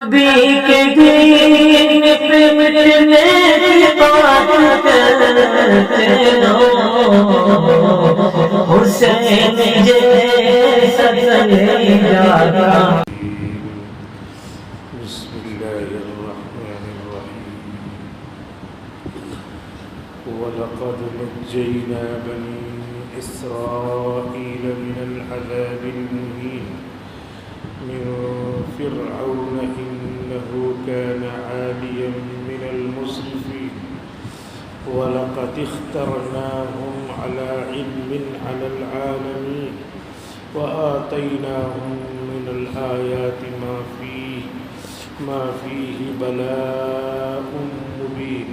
نبی کے دین پہ مٹنے کی بات کرتے ہو، حسین جیسا چلے جاتا۔ بسم اللہ الرحمن الرحیم۔ وَلَقَدْ نَجَّيْنَا بَنِي إِسْرَائِيلَ مِنَ الْعَذَابِ الْمُهِينِ من فرعون إنه كان عاليا من المسرفين ولقد اخترناهم على علم على العالمين وآتيناهم من الآيات ما فيه بلاء مبين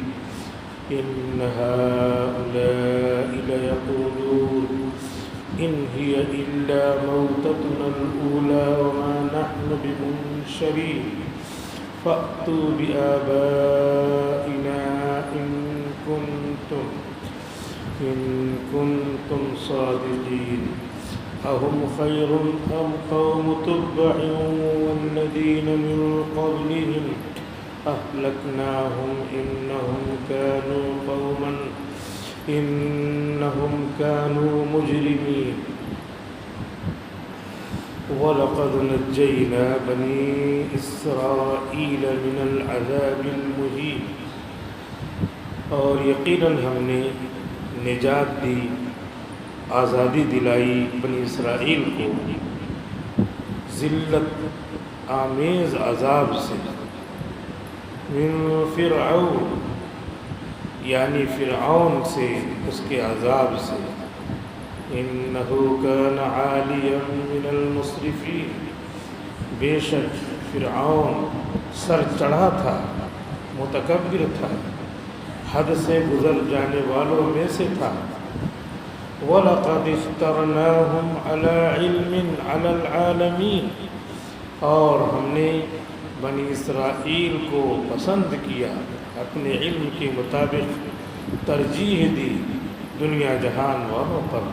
إن هؤلاء ليقولون إن هي إلا موتتنا الأولى وما نحن بمنشرين فأتوا بآبائنا إن كنتم صادقين أهم خير أم قوم تبع والذين من قبلهم أهلكناهم إنهم كانوا مجرمين وَلَقَدْ نَجَّيْنَا بَنِي إِسْرَائِيلَ مِنَ الْعَذَابِ الْمُهِينِ، اور یقیناً ہم نے نجات دی، آزادی دلائی بنی اسرائیل کو ذلت آمیز عذاب سے، من فرعون یعنی فرعون سے، اس کے عذاب سے، انہو کان عالیا من المسرفین، بے شک فرعون سر چڑھا تھا، متکبر تھا، حد سے گزر جانے والوں میں سے تھا۔ وَلَقَدِ اخْتَرْنَاهُمْ عَلَى عِلْمٍ عَلَى الْعَالَمِينَ، اور ہم نے بنی اسرائیل کو پسند کیا، اپنے علم کے مطابق ترجیح دی دنیا جہان والوں پر۔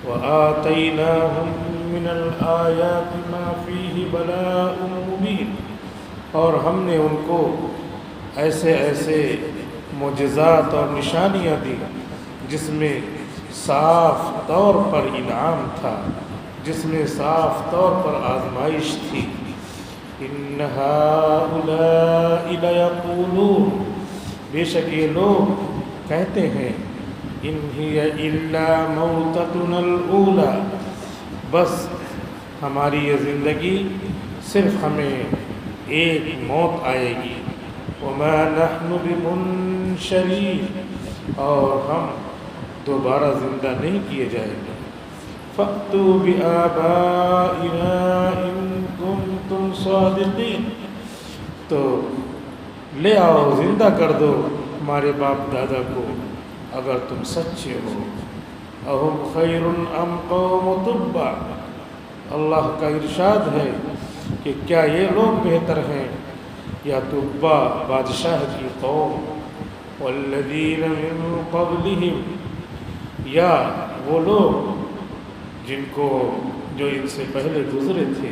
وَآتَيْنَاهُمْ مِنَ الْآيَاتِ مَا فِيهِ بَلَاءٌ مُبِينٌ، اور ہم نے ان کو ایسے معجزات اور نشانیاں دی جس میں صاف طور پر انعام تھا، جس میں صاف طور پر آزمائش تھی۔ إِنَّ هَؤُلَاءِ لَيَقُولُونَ، بے شک یہ لوگ کہتے ہیں، إِنْ هِيَ إِلَّا مَوْتَتُنَا الْأُولَى، بس ہماری یہ زندگی صرف ہمیں ایک موت آئے گی، وَمَا نَحْنُ بِمُنشَرِينَ، اور ہم دوبارہ زندہ نہیں کیے جائیں گے۔ فَأْتُوا بِآبَائِنَا إِن كُنتُمْ صَادِقِينَ، تو لے آؤ، زندہ کر دو ہمارے باپ دادا کو اگر تم سچے ہو۔ اَهُمْ خَيْرٌ أَمْ قَوْمُ تُبَّعٍ، اللہ کا ارشاد ہے کہ کیا یہ لوگ بہتر ہیں یا تبع بادشاہ کی قوم، والذین من قبلہم، یا وہ لوگ جو ان سے پہلے گزرے تھے۔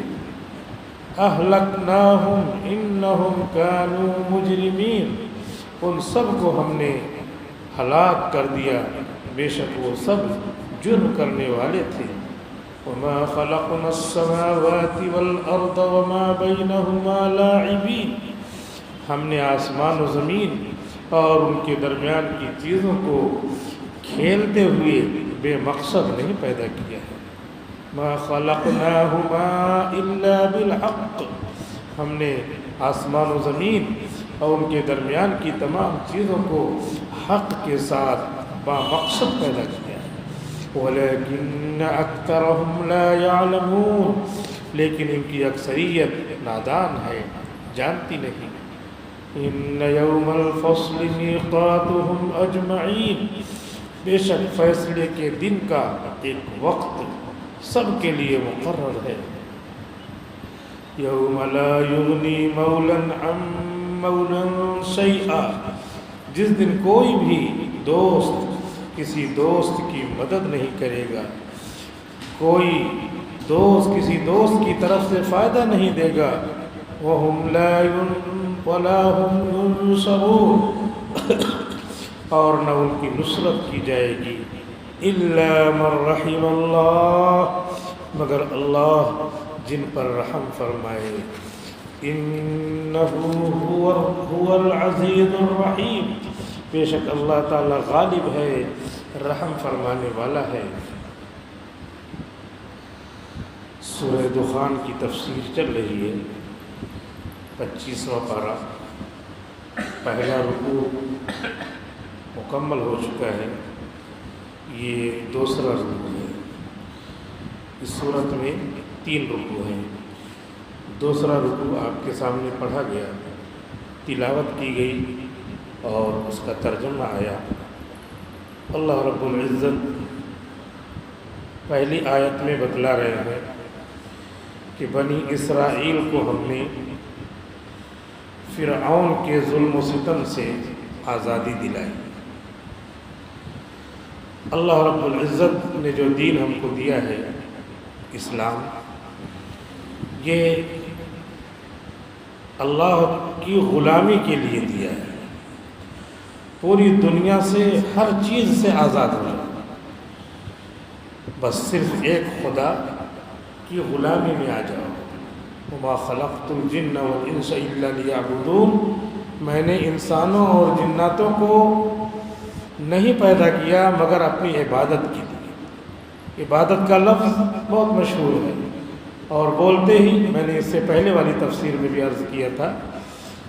اہلکناہم انہم کانوا مجرمین، ان سب کو ہم نے ہلاک کر دیا، بے شک وہ سب جرم کرنے والے تھے۔ وما خلقنا السماوات والارض وما بینہما لاعبین، ہم نے آسمان و زمین اور ان کے درمیان کی چیزوں کو کھیلتے ہوئے بے مقصد نہیں پیدا کیا ہے۔ ما خلقناہما الا بالحق، ہم نے آسمان و زمین اور ان کے درمیان کی تمام چیزوں کو حق کے ساتھ با مقصد پیدا کیا ہے۔ ولیکن اکثرہم لا یعلمون، لیکن ان کی اکثریت نادان ہے، جانتی نہیں۔ ان یوم الفصل میقاتہم اجمعین، بے شک فیصلے کے دن کا ایک وقت سب کے لیے مقرر ہے۔ یوم لا یغنی مولا عن مولا شیئا، جس دن کوئی بھی دوست کسی دوست کی مدد نہیں کرے گا، کوئی دوست کسی دوست کی طرف سے فائدہ نہیں دے گا۔ وهم ولا هم ينصرون اور نہ ان کی نصرت کی جائے گی الا من رحم اللہ مگر اللہ جن پر رحم فرمائے انہ هو العزیز الرحیم بے شک اللہ تعالی غالب ہے رحم فرمانے والا ہے۔ سورہ دخان کی تفسیر چل رہی ہے، 25واں پارہ، پہلا رکوع مکمل ہو چکا ہے، یہ دوسرا رکوع ہے۔ اس صورت میں 3 رکوع ہیں۔ دوسرا رکوع آپ کے سامنے پڑھا گیا، تلاوت کی گئی اور اس کا ترجمہ آیا۔ اللہ رب العزت پہلی آیت میں بتلا رہے ہیں کہ بنی اسرائیل کو ہم نے فرعون کے ظلم و ستم سے آزادی دلائی۔ اللہ رب العزت نے جو دین ہم کو دیا ہے اسلام، یہ اللہ کی غلامی کے لیے دیا ہے، پوری دنیا سے ہر چیز سے آزاد ہو جائے، بس صرف ایک خدا کی غلامی میں آ جاؤ۔ وما خلقت الجن والانس الا لیعبدون، میں نے انسانوں اور جناتوں کو نہیں پیدا کیا مگر اپنی عبادت کے لیے۔ عبادت کا لفظ بہت مشہور ہے، اور بولتے ہی میں نے اس سے پہلے والی تفسیر میں بھی عرض کیا تھا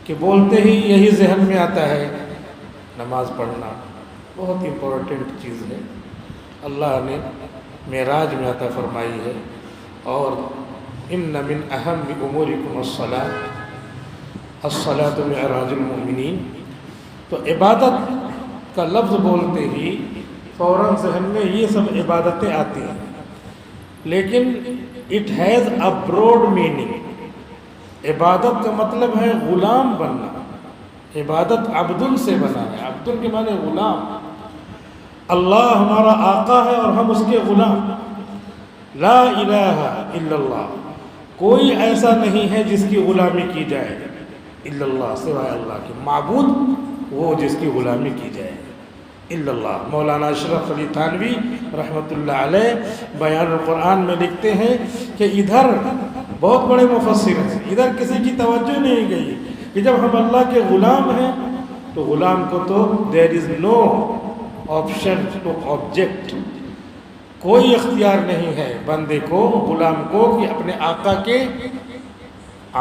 کہ بولتے ہی یہی ذہن میں آتا ہے نماز پڑھنا بہت امپورٹنٹ چیز ہے، اللہ نے معراج میں عطا فرمائی ہے، اور ان من اہم امورکم الصلاۃ معراج المؤمنین۔ تو عبادت کا لفظ بولتے ہی فوراً ذہن میں یہ سب عبادتیں آتی ہیں، لیکن it has a broad meaning. عبادت کا مطلب ہے غلام بننا، عبادت عبدن سے بنا ہے، عبدن کے معنی غلام۔ اللہ ہمارا آقا ہے اور ہم اس کے غلام۔ لا الہ الا اللہ، کوئی ایسا نہیں ہے جس کی غلامی کی جائے الا اللہ، سوائے اللہ کے، معبود وہ جس کی غلامی کی جائے الا اللہ۔ مولانا اشرف علی تھانوی رحمۃ اللہ علیہ بیان القرآن میں لکھتے ہیں کہ ادھر بہت بڑے مفسر ہیں، ادھر کسی کی توجہ نہیں گئی کہ جب ہم اللہ کے غلام ہیں تو غلام کو تو دیر از نو آپشن ٹو آبجیکٹ، کوئی اختیار نہیں ہے بندے کو، غلام کو، کہ اپنے آقا کے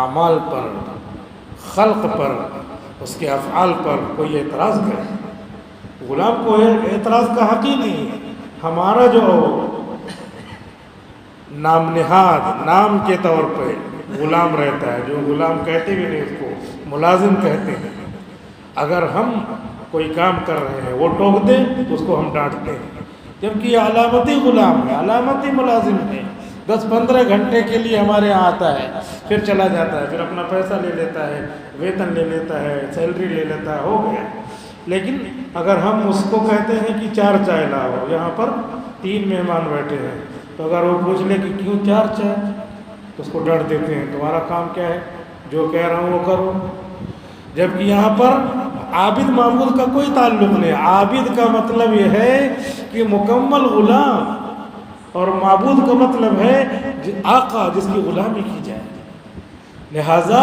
اعمال پر، خلق پر، اس کے افعال پر کوئی اعتراض کرے۔ غلام کو اعتراض کا حق ہی نہیں ہے۔ ہمارا جو نام نہاد نام کے طور پہ غلام رہتا ہے، جو غلام کہتے بھی نہیں، اس کو ملازم کہتے ہیں، اگر ہم کوئی کام کر رہے ہیں وہ ٹوک دیں تو اس کو ہم ڈانٹتے ہیں، جبکہ یہ علامتی غلام ہے، علامتی ملازم ہے، 10-15 گھنٹے کے لیے ہمارے یہاں آتا ہے، پھر چلا جاتا ہے، پھر اپنا پیسہ لے لیتا ہے، ویتن لے لیتا ہے، سیلری لے لیتا ہے، ہو گیا۔ لیکن اگر ہم اس کو کہتے ہیں کہ 4 چائے لاؤ، یہاں پر 3 مہمان بیٹھے ہیں، تو اگر وہ پوچھ لے کہ کیوں 4 چائے، تو اس کو ڈانٹ دیتے ہیں، تمہارا کام کیا ہے، جو کہہ رہا ہوں وہ کرو۔ جبکہ یہاں پر عابد معبود کا کوئی تعلق نہیں۔ عابد کا مطلب یہ ہے کہ مکمل غلام، اور معبود کا مطلب ہے آقا جس کی غلامی کی جائے۔ لہٰذا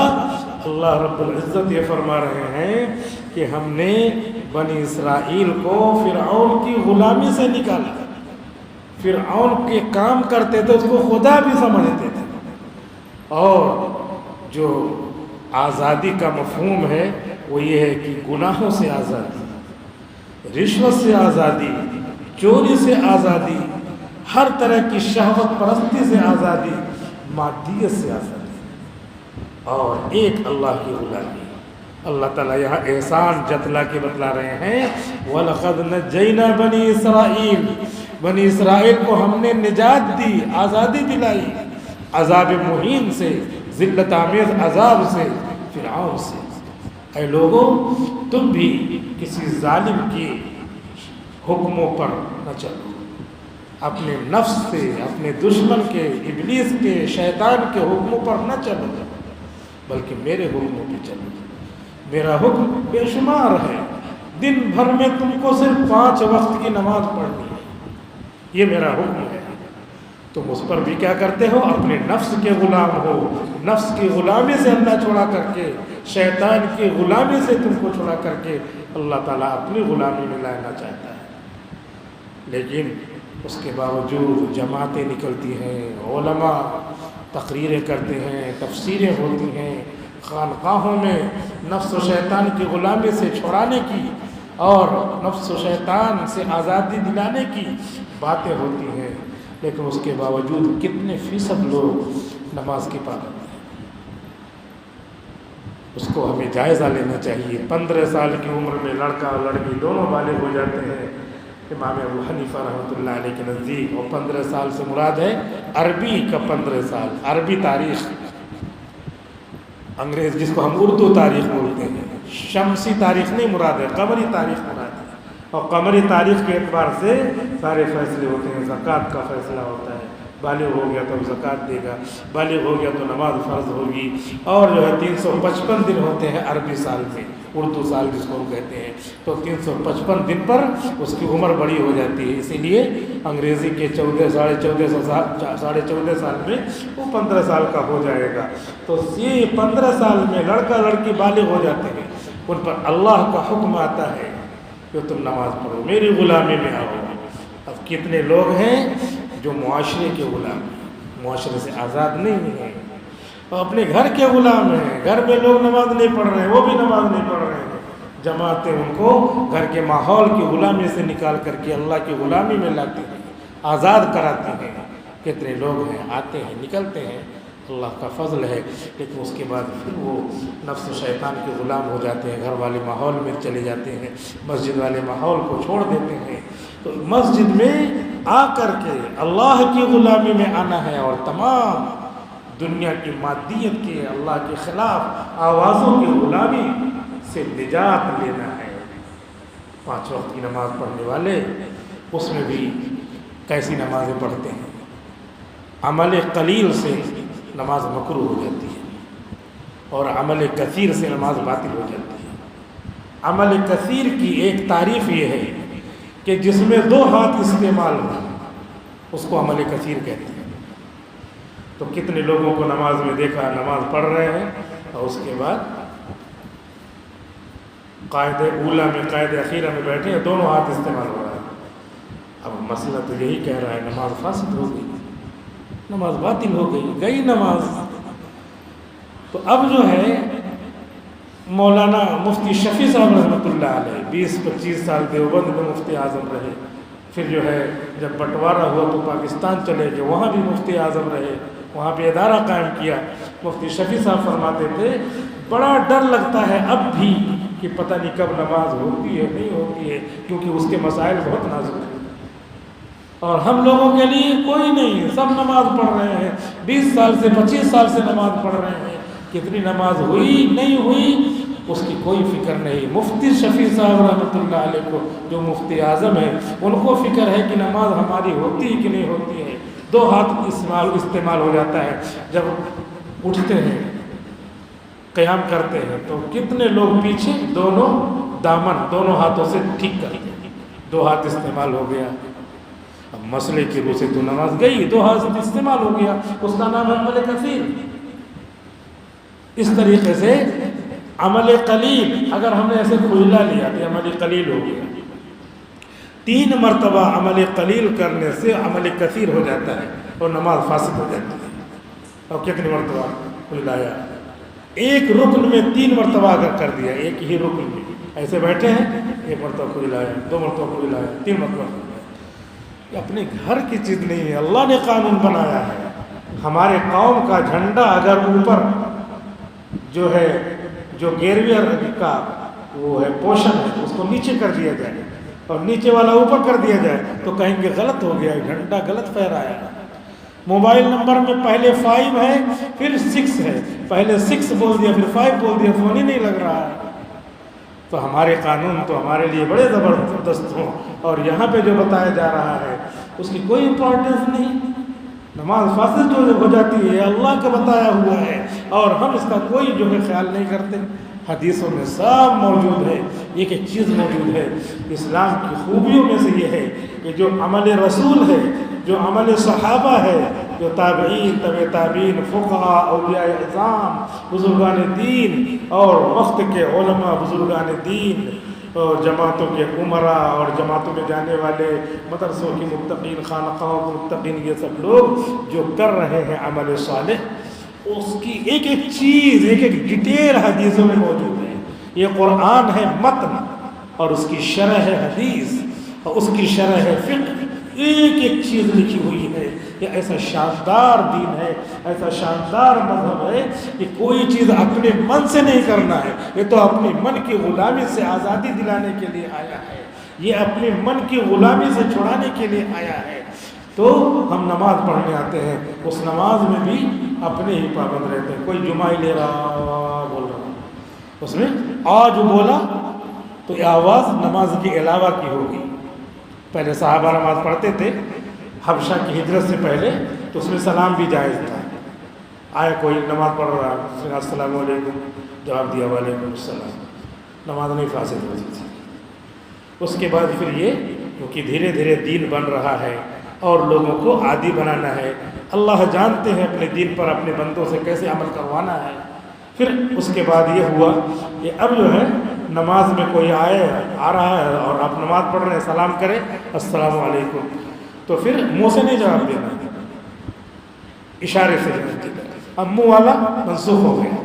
اللہ رب العزت یہ فرما رہے ہیں کہ ہم نے بنی اسرائیل کو فرعون کی غلامی سے نکالا۔ فرعون کے کام کرتے تھے اس کو خدا بھی سمجھتے تھے، اور جو آزادی کا مفہوم ہے وہ یہ ہے کہ گناہوں سے آزادی، رشوت سے آزادی، چوری سے آزادی، ہر طرح کی شہوت پرستی سے آزادی، مادیت سے آزادی، اور ایک اللہ کی غلامی۔ اللہ تعالیٰ یہاں احسان جتلا کے بتلا رہے ہیں وَلَقَدْ نَجَّيْنَا بَنِي اسرائیل، بنی اسرائیل کو ہم نے نجات دی، آزادی دلائی عذاب مہین سے، ذلت آمیز عذاب سے، فرعون سے۔ اے لوگوں، تم بھی کسی ظالم کے حکموں پر نہ چلو، اپنے نفس سے، اپنے دشمن کے، ابلیس کے، شیطان کے حکموں پر نہ چلو۔ بلکہ میرے حکموں پہ چلو. میرا حکم بے شمار ہے. دن بھر میں تم کو صرف 5 وقت کی نماز پڑھنی ہے، یہ میرا حکم ہے. تم اس پر بھی کیا کرتے ہو؟ اپنے نفس کے غلام ہو. نفس کی غلامی سے اللہ چھڑا کر کے، شیطان کی غلامی سے تم کو چھڑا کر کے اللہ تعالیٰ اپنی غلامی میں لانا چاہتا ہے. لیکن اس کے باوجود جماعتیں نکلتی ہیں، علماء تقریریں کرتے ہیں، تفسیریں ہوتی ہیں، خانقاہوں میں نفس و شیطان کی غلامی سے چھڑانے کی اور نفس و شیطان سے آزادی دلانے کی باتیں ہوتی ہیں. لیکن اس کے باوجود کتنے فیصد لوگ نماز کی پابند ہیں؟ اس کو ہمیں جائزہ لینا چاہیے. 15 سال کی عمر میں لڑکا اور لڑکی دونوں بالغ ہو جاتے ہیں امام ابو حنیفہ رحمۃ اللہ علیہ کے نزدیک. اور 15 سال سے مراد ہے عربی کا 15 سال، عربی تاریخ. انگریز جس کو ہم اردو تاریخ بولتے ہیں، شمسی تاریخ نہیں مراد ہے، قمری تاریخ مراد ہے. اور قمری تاریخ کے اعتبار سے سارے فیصلے ہوتے ہیں. زکوٰۃ کا فیصلہ ہوتا ہے، بالغ ہو گیا تو زکوٰۃ دے گا، بالغ ہو گیا تو نماز فرض ہوگی. اور جو ہے 355 دن ہوتے ہیں عربی سال میں، اردو سال جس کو ہم کہتے ہیں. تو 355 دن پر اس کی عمر بڑی ہو جاتی ہے. اسی لیے انگریزی کے 14.5 سال میں وہ 15 سال کا ہو جائے گا. تو یہ 15 سال میں لڑکا لڑکی بالغ ہو جاتے ہیں. ان پر اللہ کا حکم آتا ہے کہ تم نماز پڑھو، میری غلامی میں آؤ. اب کتنے لوگ ہیں جو معاشرے کے غلام ہیں، معاشرے سے آزاد نہیں ہیں، اور اپنے گھر کے غلام ہیں. گھر میں لوگ نماز نہیں پڑھ رہے ہیں، وہ بھی نماز نہیں پڑھ رہے ہیں. جماعتیں ان کو گھر کے ماحول کی غلامی سے نکال کر کے اللہ کی غلامی میں لاتی ہیں، آزاد کراتی ہیں. کتنے لوگ ہیں، آتے ہیں، نکلتے ہیں، اللہ کا فضل ہے. لیکن اس کے بعد پھر وہ نفس و شیطان کے غلام ہو جاتے ہیں، گھر والے ماحول میں چلے جاتے ہیں، مسجد والے ماحول کو چھوڑ دیتے ہیں. تو مسجد میں آ کر کے اللہ کی غلامی میں آنا ہے اور تمام دنیا کی مادیت کے، اللہ کے خلاف آوازوں کی غلامی سے نجات لینا ہے. 5 وقت کی نماز پڑھنے والے اس میں بھی کیسی نمازیں پڑھتے ہیں؟ عمل قلیل سے نماز مکروہ ہو جاتی ہے اور عمل کثیر سے نماز باطل ہو جاتی ہے. عمل کثیر کی ایک تعریف یہ ہے کہ جس میں 2 ہاتھ استعمال ہو، اس کو عمل کثیر کہتے ہیں. تو کتنے لوگوں کو نماز میں دیکھا نماز پڑھ رہے ہیں اور اس کے بعد قاعدہ اولا میں قاعدہ اخیرہ میں بیٹھے ہیں، دونوں ہاتھ استعمال ہو رہا ہے. اب مسئلہ تو یہی کہہ رہا ہے نماز فاسد ہو گئی، نماز باطل ہو گئی نماز. تو اب جو ہے مولانا مفتی شفیع صاحب رحمۃ اللہ علیہ 20-25 سال دیوبند میں مفتی اعظم رہے. پھر جو ہے جب بٹوارہ ہوا تو پاکستان چلے گئے، وہاں بھی مفتی اعظم رہے، وہاں بھی ادارہ قائم کیا. مفتی شفیع صاحب فرماتے تھے بڑا ڈر لگتا ہے اب بھی کہ پتہ نہیں کب نماز ہوتی ہے نہیں ہوتی ہے، کیونکہ اس کے مسائل بہت نازک ہیں اور ہم لوگوں کے لیے کوئی نہیں، سب نماز پڑھ رہے ہیں، 20 سال سے 25 سال سے نماز پڑھ رہے ہیں. کتنی نماز ہوئی نہیں ہوئی اس کی کوئی فکر نہیں. مفتی شفیع صاحب رحمۃ اللہ علیہ کو جو مفتی اعظم ہیں ان کو فکر ہے کہ نماز ہماری ہوتی ہے کہ نہیں ہوتی ہے. 2 ہاتھ استعمال ہو جاتا ہے. جب اٹھتے ہیں قیام کرتے ہیں تو کتنے لوگ پیچھے دونوں دامن دونوں ہاتھوں سے ٹھیک کرتے ہیں، 2 ہاتھ استعمال ہو گیا. اب مسئلے کی روح سے تو نماز گئی، 2 ہاتھ استعمال ہو گیا، اس کا نام ہے عمل کثیر. اس طریقے سے عمل قلیل اگر ہم نے ایسے کھجلا لیا تو عمل قلیل ہو گیا. 3 مرتبہ عمل قلیل کرنے سے عمل کثیر ہو جاتا ہے اور نماز فاسد ہو جاتی ہے. اور کتنی مرتبہ کھجلایا؟ ایک رکن میں 3 مرتبہ اگر کر دیا، ایک ہی رکن میں ایسے بیٹھے ہیں، 1 مرتبہ کھجلایا، 2 مرتبہ کھجلایا، 3 مرتبہ کھجلایا. یہ اپنے گھر کی چیز نہیں ہے، اللہ نے قانون بنایا ہے. ہمارے قوم کا جھنڈا اگر اوپر جو ہے جو گیرویر کا وہ ہے پوشن ہے اس کو نیچے کر دیا جائے اور نیچے والا اوپر کر دیا جائے تو کہیں گے غلط ہو گیا، جھنڈا غلط پھہرایا. موبائل نمبر میں پہلے 5 ہے پھر 6 ہے، پہلے 6 بول دیا پھر 5 بول دیا، فون ہی نہیں لگ رہا ہے. تو ہمارے قانون تو ہمارے لیے بڑے زبردست ہوں اور یہاں پہ جو بتایا جا رہا ہے اس کی کوئی امپورٹنس نہیں. نماز فاسد جو ہو جاتی ہے اللہ کا بتایا ہوا ہے اور ہم اس کا کوئی جو ہے خیال نہیں کرتے. حدیثوں میں سب موجود ہے. ایک ایک چیز موجود ہے. اسلام کی خوبیوں میں سے یہ ہے کہ جو عمل رسول ہے، جو عمل صحابہ ہے، جو تابعین، طبع تابعین، فقہاء، اولیاء اعظام، بزرگان دین اور وقت کے علماء، بزرگان دین اور جماعتوں کے عمراء اور جماعتوں میں جانے والے، مدرسوں کی متقین، خانقاہوں کے متقین، یہ سب لوگ جو کر رہے ہیں عمل صالح، اس کی ایک ایک چیز، ایک ایک ڈیٹیل حدیثوں میں موجود ہے. یہ قرآن ہے متن اور اس کی شرح ہے حدیث اور اس کی شرح ہے فقہ. ایک ایک چیز لکھی ہوئی ہے. یہ ایسا شاندار دین ہے، ایسا شاندار مذہب ہے کہ کوئی چیز اپنے من سے نہیں کرنا ہے. یہ تو اپنے من کی غلامی سے آزادی دلانے کے لیے آیا ہے. یہ اپنے من کی غلامی سے چھڑانے کے لیے آیا ہے. تو ہم نماز پڑھنے آتے ہیں، اس نماز میں بھی اپنے ہی پابند رہتے ہیں. کوئی جمعہ ہی لے رہا بول رہا، اس میں آج بولا تو یہ آواز نماز کے علاوہ کی ہوگی. پہلے صحابہ نماز پڑھتے تھے حبشہ کی ہجرت سے پہلے، تو اس میں سلام بھی جائز تھا. آیا کوئی نماز پڑھ رہا، اس نے السلام علیکم جواب دیا وعلیکم السلام، نماز نہیں فاسد ہوتی تھی. اس کے بعد پھر یہ کیونکہ دھیرے دھیرے دین بن رہا ہے اور لوگوں کو عادی بنانا ہے. اللہ جانتے ہیں اپنے دین پر اپنے بندوں سے کیسے عمل کروانا ہے. پھر اس کے بعد یہ ہوا کہ اب جو ہے نماز میں کوئی آ رہا ہے اور آپ نماز پڑھ رہے ہیں، سلام کرے السلام علیکم، تو پھر منہ سے نہیں جواب دینا، اشارے سے جواب دینا. اب منہ والا منسوخ ہو گیا.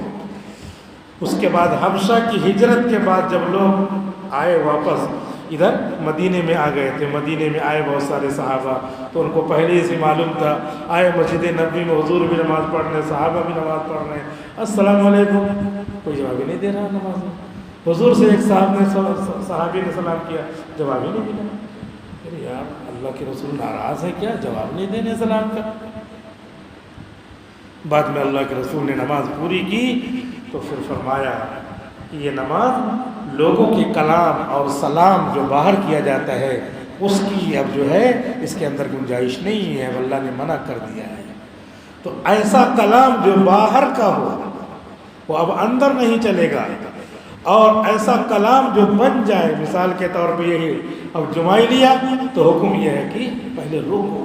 اس کے بعد حبشہ کی ہجرت کے بعد جب لوگ آئے واپس ادھر مدینے میں آ گئے تھے، مدینے میں آئے بہت سارے صحابہ، تو ان کو پہلے ہی سے معلوم تھا. آئے مسجد نبوی میں، حضور بھی نماز پڑھ رہے ہیں، صحابہ بھی نماز پڑھ رہے ہیں، السلام علیکم، کوئی جواب ہی نہیں دے رہا نماز میں. حضور سے ایک صحابی نے سلام کیا، جواب ہی نہیں ملا. ارے یار اللہ کے رسول ناراض ہے کیا، جواب نہیں دینے سلام کا. بعد میں اللہ کے رسول نے نماز پوری کی تو پھر فرمایا کہ یہ نماز لوگوں کے کلام اور سلام جو باہر کیا جاتا ہے اس کی اب جو ہے اس کے اندر گنجائش نہیں ہے، اللہ نے منع کر دیا ہے. تو ایسا کلام جو باہر کا ہو وہ اب اندر نہیں چلے گا، اور ایسا کلام جو بن جائے، مثال کے طور پہ یہی اب جمعہ لیا تو حکم یہ ہے کہ پہلے روکو،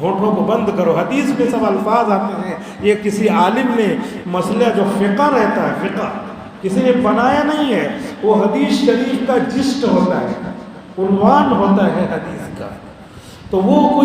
ہونٹوں کو بند کرو. حدیث میں سب الفاظ آتے ہیں. یہ کسی عالم نے مسئلہ جو فقہ رہتا ہے، فقہ کسی نے بنایا نہیں ہے، وہ حدیث شریف کا جسٹ ہوتا ہے، عنوان ہوتا ہے حدیث کا. تو وہ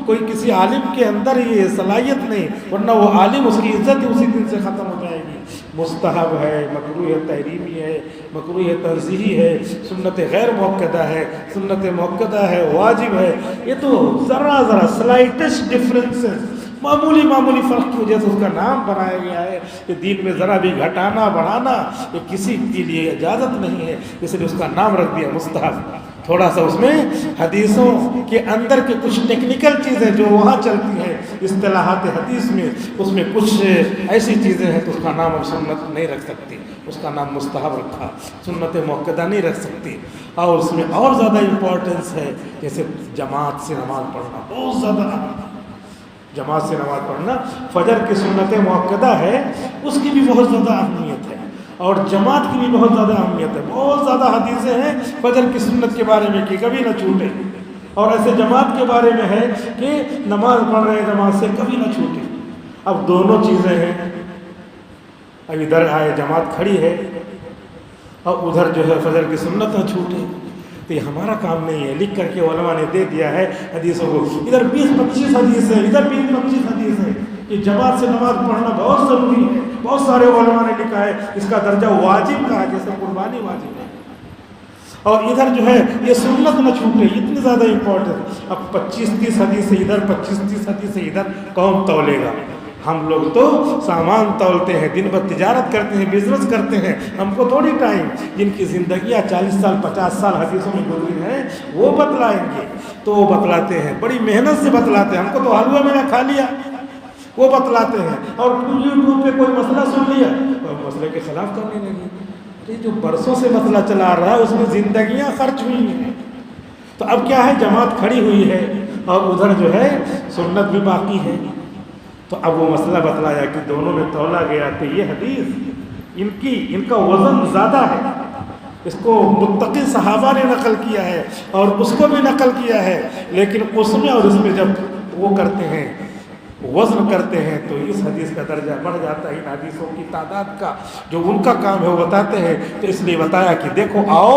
کوئی کسی عالم کے اندر یہ صلاحیت نہیں، ورنہ وہ عالم اس کی عزت ہی اسی دن سے ختم ہو جائے گی. مستحب ہے، مکروہ تحریمی ہے، مکروہ تنزیہی ہے، سنت غیر موقدہ ہے، سنت موقدہ ہے، واجب ہے. یہ تو ذرا سلائٹسٹ ڈفرینسز، معمولی فرق کی وجہ سے اس کا نام بنایا گیا ہے. کہ دین میں ذرا بھی گھٹانا بڑھانا یہ کسی کے لیے اجازت نہیں ہے، اس لیے اس کا نام رکھ دیا مستحب. تھوڑا سا اس میں حدیثوں کے اندر کے کچھ ٹیکنیکل چیزیں جو وہاں چلتی ہیں اصطلاحات حدیث میں، اس میں کچھ ایسی چیزیں ہیں تو اس کا نام اب سنت نہیں رکھ سکتی، اس کا نام مستحب رکھا، سنت موقدہ نہیں رکھ سکتی. اور اس میں اور زیادہ امپورٹنس ہے، جیسے جماعت سے نماز پڑھنا بہت زیادہ اہم ہے. جماعت سے نماز پڑھنا فجر کی سنت موقدہ ہے، اس کی بھی بہت زیادہ اہمیت ہے، اور جماعت کی بھی بہت زیادہ اہمیت ہے. بہت زیادہ حدیثیں ہیں فجر کی سنت کے بارے میں کہ کبھی نہ چھوٹے، اور ایسے جماعت کے بارے میں ہے کہ نماز پڑھ رہے ہیں جماعت سے کبھی نہ چھوٹے. اب دونوں چیزیں ہیں. اب ادھر آئے جماعت کھڑی ہے اور ادھر جو ہے فجر کی سنت نہ چھوٹے، تو یہ ہمارا کام نہیں ہے. لکھ کر کے علماء نے دے دیا ہے حدیثوں کو. ادھر 20-25 حدیث ہے، ادھر 20-25 حدیث ہے کہ جماعت سے نماز پڑھنا بہت ضروری ہے. بہت سارے علماء نے لکھا ہے اس کا درجہ واجب کا ہے، جیسے قربانی واجب ہے. اور ادھر جو ہے یہ سنت نہ چھوٹے، اتنی زیادہ امپورٹنٹ. اب 25-30 حدیث ادھر، 25-30 حدیث ادھر، کون تولے گا؟ ہم لوگ تو سامان تولتے ہیں، دن بھر تجارت کرتے ہیں، بزنس کرتے ہیں. ہم کو تھوڑی ٹائم، جن کی زندگیاں 40 سال 50 سال حدیثوں میں گزری ہیں وہ بتلائیں گے. تو وہ بتلاتے ہیں، بڑی محنت سے بتلاتے ہیں. ہم کو تو حلوہ میں نے کھا لیا، وہ بتلاتے ہیں. اور یوٹیوب پہ کوئی مسئلہ سن لیا اور مسئلے کے خلاف کرنے لگے. جو برسوں سے مسئلہ چلا رہا ہے اس میں زندگیاں خرچ ہوئی ہیں. تو اب کیا ہے، جماعت کھڑی ہوئی ہے اور ادھر جو ہے سنت بھی باقی ہے. تو اب وہ مسئلہ بتلایا کہ دونوں میں تولا گیا تو یہ حدیث ان کا وزن زیادہ ہے، اس کو متقی صحابہ نے نقل کیا ہے اور اس کو بھی نقل کیا ہے، لیکن اس میں اور اس میں جب وہ کرتے ہیں وزن کرتے ہیں تو اس حدیث کا درجہ بڑھ جاتا ہے ان حدیثوں کی تعداد کا جو ان کا کام ہے وہ بتاتے ہیں۔ تو اس لیے بتایا کہ دیکھو آؤ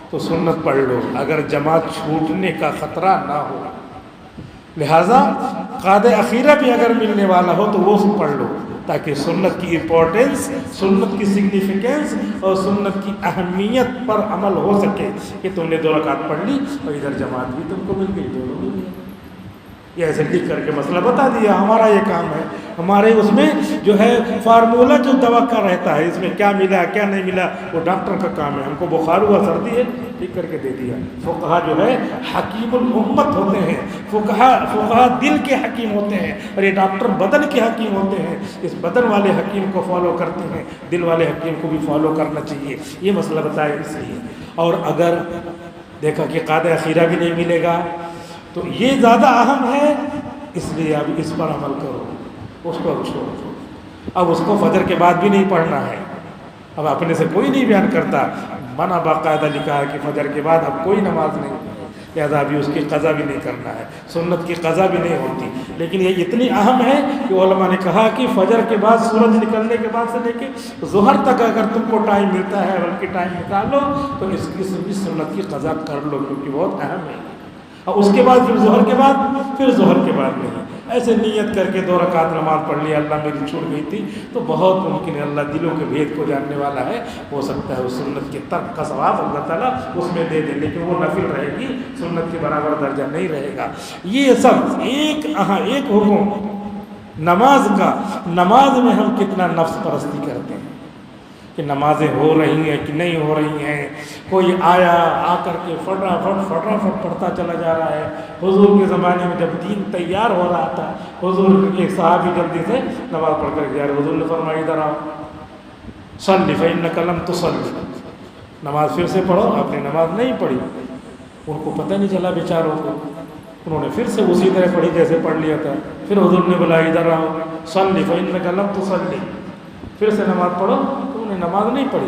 تو سنت پڑھ لو اگر جماعت چھوٹنے کا خطرہ نہ ہو، لہٰذا قعدہ اخیرہ بھی اگر ملنے والا ہو تو وہ پڑھ لو تاکہ سنت کی امپورٹنس، سنت کی سگنیفیکینس اور سنت کی اہمیت پر عمل ہو سکے کہ تم نے 2 رکعت پڑھ لی اور ادھر جماعت بھی تم کو مل گئی، دونوں مل گئی۔ یہ ایسے لکھ کر کے مسئلہ بتا دیا، ہمارا یہ کام ہے، ہمارے اس میں جو ہے فارمولہ جو دوا کا رہتا ہے، اس میں کیا ملا کیا نہیں ملا وہ ڈاکٹر کا کام ہے، ہم کو بخار ہوا سردی ہے لکھ کر کے دے دیا۔ فقہا جو ہے حکیم الامت ہوتے ہیں، فقہا دل کے حکیم ہوتے ہیں اور یہ ڈاکٹر بدن کے حکیم ہوتے ہیں، اس بدن والے حکیم کو فالو کرتے ہیں، دل والے حکیم کو بھی فالو کرنا چاہیے، یہ مسئلہ بتایا اس لیے۔ اور اگر دیکھا کہ قعدہ اخیرہ بھی نہیں ملے گا تو یہ زیادہ اہم ہے، اس لیے اب اس پر عمل کرو، اس کو اب چھوڑ دو۔ اب اس کو فجر کے بعد بھی نہیں پڑھنا ہے، اب اپنے سے کوئی نہیں بیان کرتا، منع باقاعدہ لکھا ہے کہ فجر کے بعد اب کوئی نماز نہیں، لہذا ابھی اس کی قضا بھی نہیں کرنا ہے، سنت کی قضا بھی نہیں ہوتی۔ لیکن یہ اتنی اہم ہے کہ علماء نے کہا کہ فجر کے بعد سورج نکلنے کے بعد سے لے کے ظہر تک اگر تم کو ٹائم ملتا ہے بلکہ ٹائم نکال لو تو اس سنت کی قضا کر لو، کیونکہ بہت اہم ہے۔ اور اس کے بعد پھر ظہر کے بعد نہیں، ایسے نیت کر کے 2 رکعت نماز پڑھ لی، اللہ میری چھوٹ گئی تھی، تو بہت ممکن ہے اللہ دلوں کے بھید کو جاننے والا ہے، ہو سکتا ہے اس سنت کے ترک کا ثواب اللہ تعالیٰ اس میں دے دے، لیکن وہ نفل رہے گی، سنت کے برابر درجہ نہیں رہے گا۔ یہ سب ایک حکم نماز کا، نماز میں ہم کتنا نفس پرستی کرتے ہیں کہ نمازیں ہو رہی ہیں کہ نہیں ہو رہی ہیں، کوئی آیا آ کر کے فٹافٹ پڑھتا چلا جا رہا ہے۔ حضور کے زمانے میں جب دین تیار ہو رہا تھا، حضور ایک صحابی جلدی سے نماز پڑھ کر گیا، حضور نے فرمایا ادھر آؤ، صلی فإنک لم تصلی، نماز پھر سے پڑھو، آپ نے نماز نہیں پڑھی۔ ان کو پتہ نہیں چلا بیچاروں کو، انہوں نے پھر سے اسی طرح پڑھی جیسے پڑھ لیا تھا۔ پھر حضور نے بلایا ادھر آؤ، صلی فإنک لم تصلی، پھر سے نماز پڑھو، تو انہوں نے نماز نہیں پڑھی،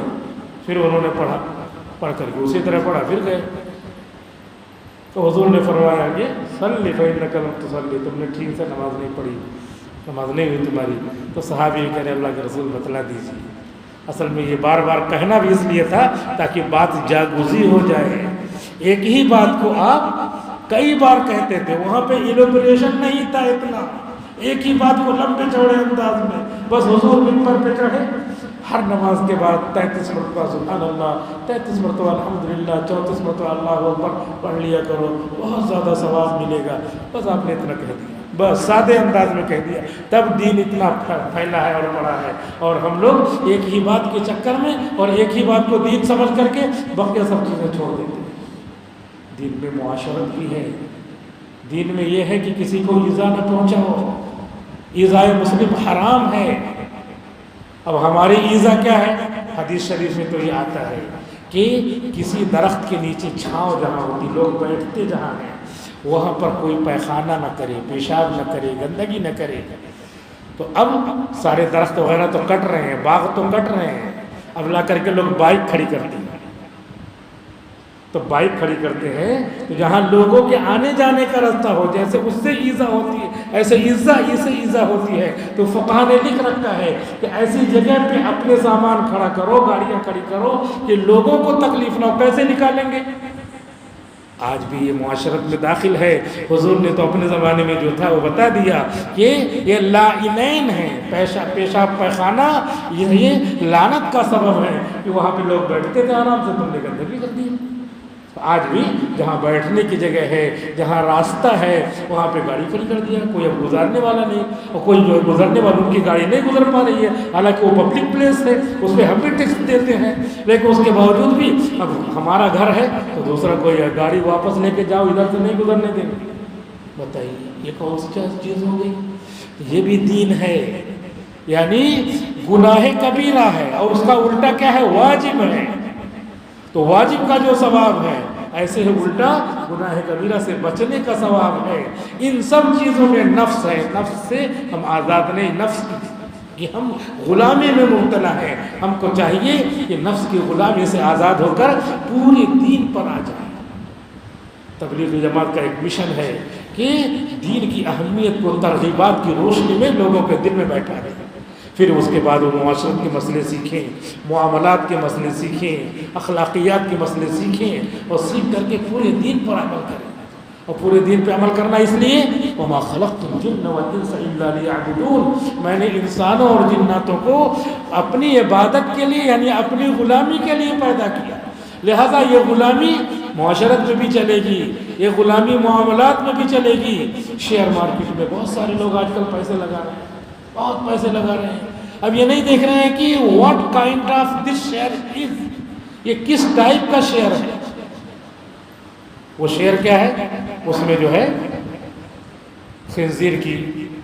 پھر انہوں نے پڑھ کر کے اسی طرح پڑھا، پھر گئے۔ تو حضور نے فرمایا کہ صلی فإنک لم تصلی، تم نے ٹھیک سے نماز نہیں پڑھی، نماز نہیں ہوئی تمہاری۔ تو صحابی کہہ رہے اللہ کے رسول بتلا دیجیے۔ اصل میں یہ بار بار کہنا بھی اس لیے تھا تاکہ بات جاگزی ہو جائے، ایک ہی بات کو آپ کئی بار کہتے تھے، وہاں پہ ایلوبریشن نہیں تھا اتنا، ایک ہی بات کو لمبے چوڑے انداز میں بس حضور منبر پہ چڑھے، ہر نماز کے بعد 33 مرتبہ سبحان اللہ، 33 مرتبہ الحمدللہ، 34 مرتبہ اللہ اکبر پڑھ لیا کرو، بہت زیادہ ثواب ملے گا۔ بس آپ نے اتنا کہہ دیا، بس سادے انداز میں کہہ دیا، تب دین اتنا پھیلا ہے اور بڑا ہے، اور ہم لوگ ایک ہی بات کے چکر میں اور ایک ہی بات کو دین سمجھ کر کے بقیہ سب چیزیں چھوڑ دیتے ہیں۔ دین میں معاشرت بھی ہے، دین میں یہ ہے کہ کسی کو ایذا نہ پہنچاؤ، ایذائے مسلم حرام ہے۔ اب ہماری ایذا کیا ہے؟ حدیث شریف میں تو یہ آتا ہے کہ کسی درخت کے نیچے چھاؤں جہاں ہوتی، لوگ بیٹھتے جہاں ہیں، وہاں پر کوئی پیخانہ نہ کرے، پیشاب نہ کرے، گندگی نہ کرے۔ تو اب سارے درخت وغیرہ تو کٹ رہے ہیں، باغ تو کٹ رہے ہیں، اب لا کر کے لوگ بائک کھڑی کرتے ہیں، تو بائک کھڑی کرتے ہیں تو جہاں لوگوں کے آنے جانے کا راستہ ہو، جیسے اس سے ایذا ہوتی ہے ایسے ایذا ہوتی ہے۔ تو فقہا نے لکھ رکھا ہے کہ ایسی جگہ پہ اپنے سامان کھڑا کرو، گاڑیاں کھڑی کرو کہ لوگوں کو تکلیف نہ ہو۔ کیسے نکالیں گے؟ آج بھی یہ معاشرت میں داخل ہے۔ حضور نے تو اپنے زمانے میں جو تھا وہ بتا دیا کہ یہ لائنین ہے، پیشاب پیخانہ یہ لعنت کا سبب ہے کہ وہاں پہ لوگ بیٹھتے تھے آرام سے، تم نے گندگی کر دی۔ آج بھی جہاں بیٹھنے کی جگہ ہے، جہاں راستہ ہے، وہاں پہ گاڑی کھڑی کر دیا، کوئی اب گزارنے والا نہیں، اور کوئی جو گزرنے والوں کی گاڑی نہیں گزر پا رہی ہے، حالانکہ وہ پبلک پلیس ہے، اس پہ ہم بھی ٹیکس دیتے ہیں، لیکن اس کے باوجود بھی اب ہمارا گھر ہے تو دوسرا کوئی گاڑی واپس لے کے جاؤ، ادھر سے نہیں گزرنے دیں گے۔ بتائیے یہ کون سی چیز ہو گئی؟ یہ بھی دین ہے، یعنی گناہ کبیرہ ہے اور اس کا الٹا کیا ہے؟ واجب ہے۔ تو واجب کا جو ثواب ہے ایسے ہی الٹا گناہ کبیرہ سے بچنے کا ثواب ہے۔ ان سب چیزوں میں نفس ہے، نفس سے ہم آزاد نہیں، نفس کہ ہم غلامی میں مبتلا ہیں۔ ہم کو چاہیے کہ نفس کی غلامی سے آزاد ہو کر پورے دین پر آ جائیں۔ تبلیغی جماعت کا ایک مشن ہے کہ دین کی اہمیت کو ترغیبات کی روشنی میں لوگوں کے دل میں بیٹھا دیں، پھر اس کے بعد وہ معاشرت کے مسئلے سیکھیں، معاملات کے مسئلے سیکھیں، اخلاقیات کے مسئلے سیکھیں، اور سیکھ کر کے پورے دین پر عمل کریں۔ اور پورے دین پہ عمل کرنا اس لیے وَمَا خَلَقْتُ الْجِنَّ وَالْإِنسَ إِلَّا لِيَعْبُدُونَ، میں نے انسانوں اور جناتوں کو اپنی عبادت کے لیے یعنی اپنی غلامی کے لیے پیدا کیا، لہذا یہ غلامی معاشرت میں بھی چلے گی، یہ غلامی معاملات میں بھی چلے گی۔ شیئر مارکیٹ میں بہت سارے لوگ آج کل پیسے لگا رہے ہیں، بہت پیسے لگا رہے ہیں۔ اب یہ نہیں دیکھ رہے ہیں کہ what kind of this share is, یہ کس ٹائپ کا شیئر ہے۔ وہ شیئر کیا ہے؟ اس میں جو ہے خنزیر کی